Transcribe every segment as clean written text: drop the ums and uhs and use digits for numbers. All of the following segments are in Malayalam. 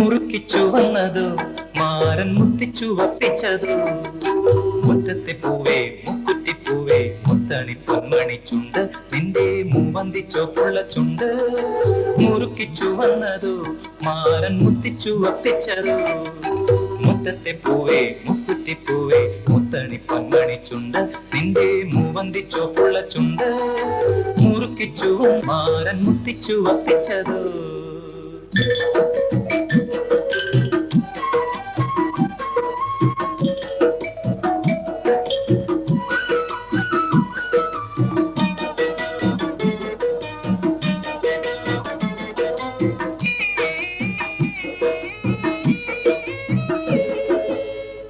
മുറുക്കിച്ചു വന്നതോ മാരൻ മുത്തിച്ചു വപ്പിച്ചതോ മുറ്റത്തെ പൂവേ മുക്കുറ്റിപ്പൂവേ മുത്തണി പൊന്മണി ചുണ്ട് നിന്റെ മൂവന്തി ചോപ്പുള്ള ചുണ്ട് മുറുക്കിച്ചു വന്നതോ മാരൻ മുത്തിച്ചു വപ്പിച്ചതോ മുറ്റത്തെ പൂവേ മുക്കുറ്റിപ്പൂവേ മുത്തണി പൊന്മണി ചുണ്ട് നിന്റെ മൂവന്തി ചോപ്പുള്ള ചുണ്ട് മുറുക്കിച്ചു മാരൻ മുത്തിച്ചു വപ്പിച്ചതോ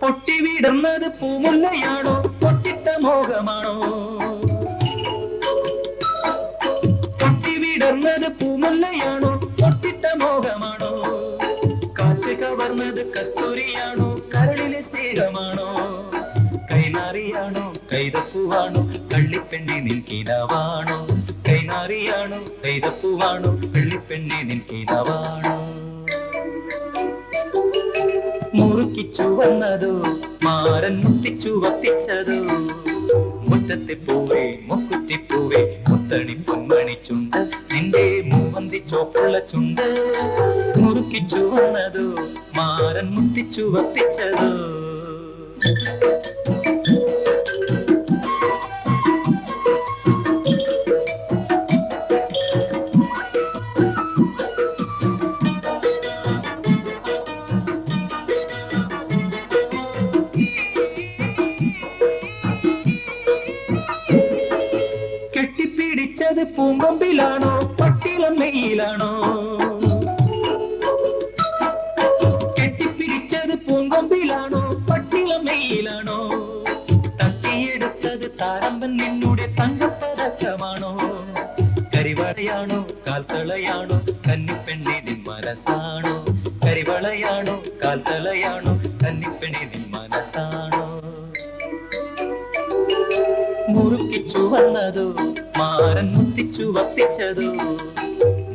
പൊട്ടിവിടുന്നത് പൂമുല്ലയാണോ പൊട്ടിട്ട മോഹമാണോ പൊട്ടിവിടുന്നത് പൂമുല്ലയാണോ പൊട്ടിട്ട മോഹമാണോ കാറ്റ് കവർന്നത് കസ്തൂരിയാണോ കരളിലെ സ്നേഹമാണോ കൈനാറിയാണോ കൈതപ്പൂവാണോ കള്ളിപ്പെണ്ണി നിൻകിനാവാണോ കൈനാറിയാണോ കൈതപ്പൂവാണോ കള്ളിപ്പെണ്ണി നിൻകിനാവാണോ മുറുക്കിച്ചു വന്നതോ മാരൻ മുത്തിച്ചു വപ്പിച്ചതോ മുറ്റത്തെ പൂവേ മുക്കുറ്റിപ്പൂവേ മുത്തണി പൊന്മണി ചുണ്ട് നിന്റെ മൂവന്തി ചോപ്പുള്ള ചുണ്ട് മുറുക്കിച്ചു വന്നതോ മാരൻ മുത്തിച്ചു വപ്പിച്ചതോ കെട്ടിപ്പിടിച്ചത് പൂങ്കൊമ്പിലാണോ പട്ടിളമ്മയിലാണോ കെട്ടിപ്പിടിച്ചത് പൂങ്കൊമ്പിലാണോ പട്ടിളമ്മയിലാണോ തട്ടിയെടുത്തത് താരമ്പൻ നിന്നുടെ തങ്കപ്പതക്കമാണോ കരിവളയാണോ കാൽത്തളയാണോ കന്നിപ്പെണ്ണിൻ മനസ്സാണോ കരിവളയാണോ കാൽത്തളയാണോ കന്നിപ്പെണ്ണിൻ മനസ്സാണോ മുറുക്കിച്ചു വന്നതോ മാരൻ മുത്തിച്ചു വപ്പിച്ചതോ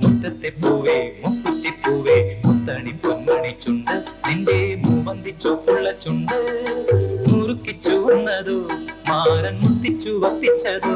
മുറ്റത്തെ പൂവേ മുക്കുറ്റിപ്പൂവേ മുത്തണി പൊന്മണി ചുണ്ട് നിന്റെ മൂവന്തി ചോപ്പുള്ള ചുണ്ട് മുറുക്കിച്ചു വന്നതോ മാരൻ മുത്തിച്ചു വപ്പിച്ചതോ